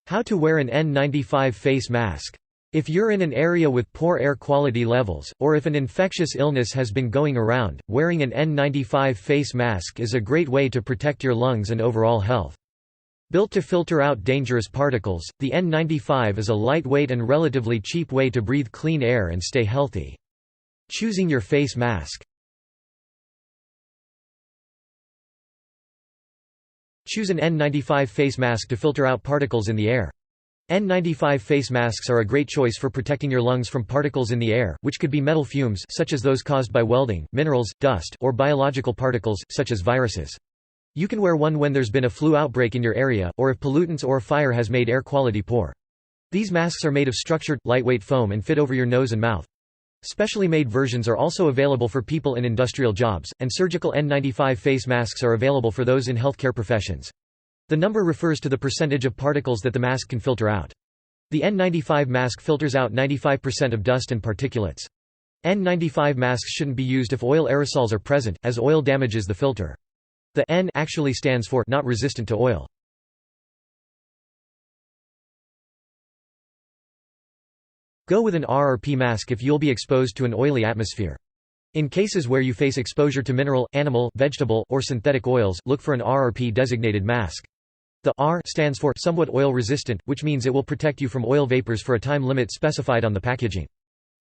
How to wear an N95 face mask. If you're in an area with poor air quality levels, or if an infectious illness has been going around, wearing an N95 face mask is a great way to protect your lungs and overall health. Built to filter out dangerous particles, the N95 is a lightweight and relatively cheap way to breathe clean air and stay healthy. Choosing your face mask. Choose an N95 face mask to filter out particles in the air. N95 face masks are a great choice for protecting your lungs from particles in the air, which could be metal fumes such as those caused by welding, minerals, dust, or biological particles, such as viruses. You can wear one when there's been a flu outbreak in your area, or if pollutants or fire has made air quality poor. These masks are made of structured, lightweight foam and fit over your nose and mouth. Specially made versions are also available for people in industrial jobs, and surgical N95 face masks are available for those in healthcare professions. The number refers to the percentage of particles that the mask can filter out. The N95 mask filters out 95% of dust and particulates. N95 masks shouldn't be used if oil aerosols are present, as oil damages the filter. The N actually stands for not resistant to oil. Go with an R or P mask if you'll be exposed to an oily atmosphere. In cases where you face exposure to mineral, animal, vegetable, or synthetic oils, look for an R or P designated mask. The R stands for somewhat oil resistant, which means it will protect you from oil vapors for a time limit specified on the packaging.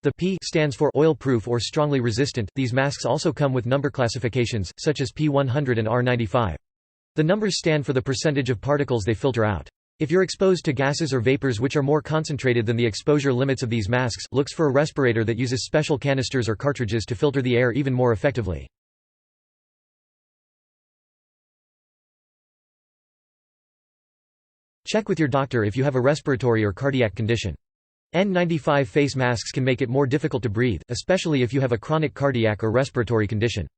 The P stands for oil proof or strongly resistant. These masks also come with number classifications, such as P100 and R95. The numbers stand for the percentage of particles they filter out. If you're exposed to gases or vapors which are more concentrated than the exposure limits of these masks, look for a respirator that uses special canisters or cartridges to filter the air even more effectively. Check with your doctor if you have a respiratory or cardiac condition. N95 face masks can make it more difficult to breathe, especially if you have a chronic cardiac or respiratory condition.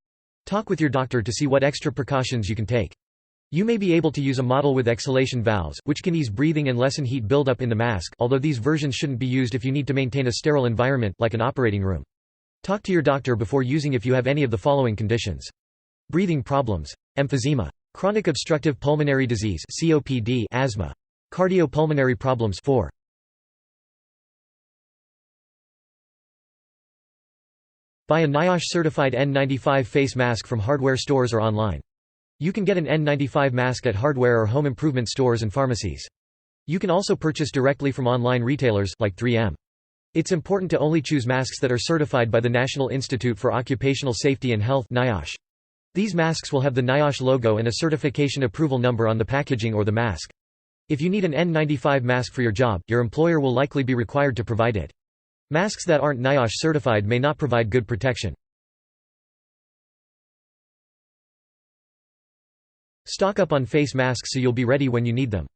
Talk with your doctor to see what extra precautions you can take. You may be able to use a model with exhalation valves, which can ease breathing and lessen heat buildup in the mask, although these versions shouldn't be used if you need to maintain a sterile environment, like an operating room. Talk to your doctor before using if you have any of the following conditions. Breathing problems. Emphysema. Chronic obstructive pulmonary disease (COPD), asthma. Cardiopulmonary problems. 4. Buy a NIOSH-certified N95 face mask from hardware stores or online. You can get an N95 mask at hardware or home improvement stores and pharmacies. You can also purchase directly from online retailers, like 3M. It's important to only choose masks that are certified by the National Institute for Occupational Safety and Health (NIOSH). These masks will have the NIOSH logo and a certification approval number on the packaging or the mask. If you need an N95 mask for your job, your employer will likely be required to provide it. Masks that aren't NIOSH certified may not provide good protection. Stock up on face masks so you'll be ready when you need them.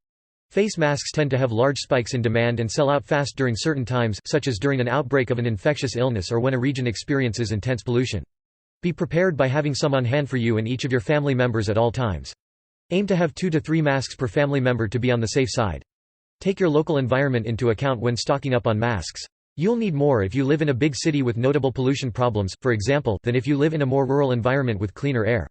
Face masks tend to have large spikes in demand and sell out fast during certain times, such as during an outbreak of an infectious illness or when a region experiences intense pollution. Be prepared by having some on hand for you and each of your family members at all times. Aim to have 2 to 3 masks per family member to be on the safe side. Take your local environment into account when stocking up on masks. You'll need more if you live in a big city with notable pollution problems, for example, than if you live in a more rural environment with cleaner air.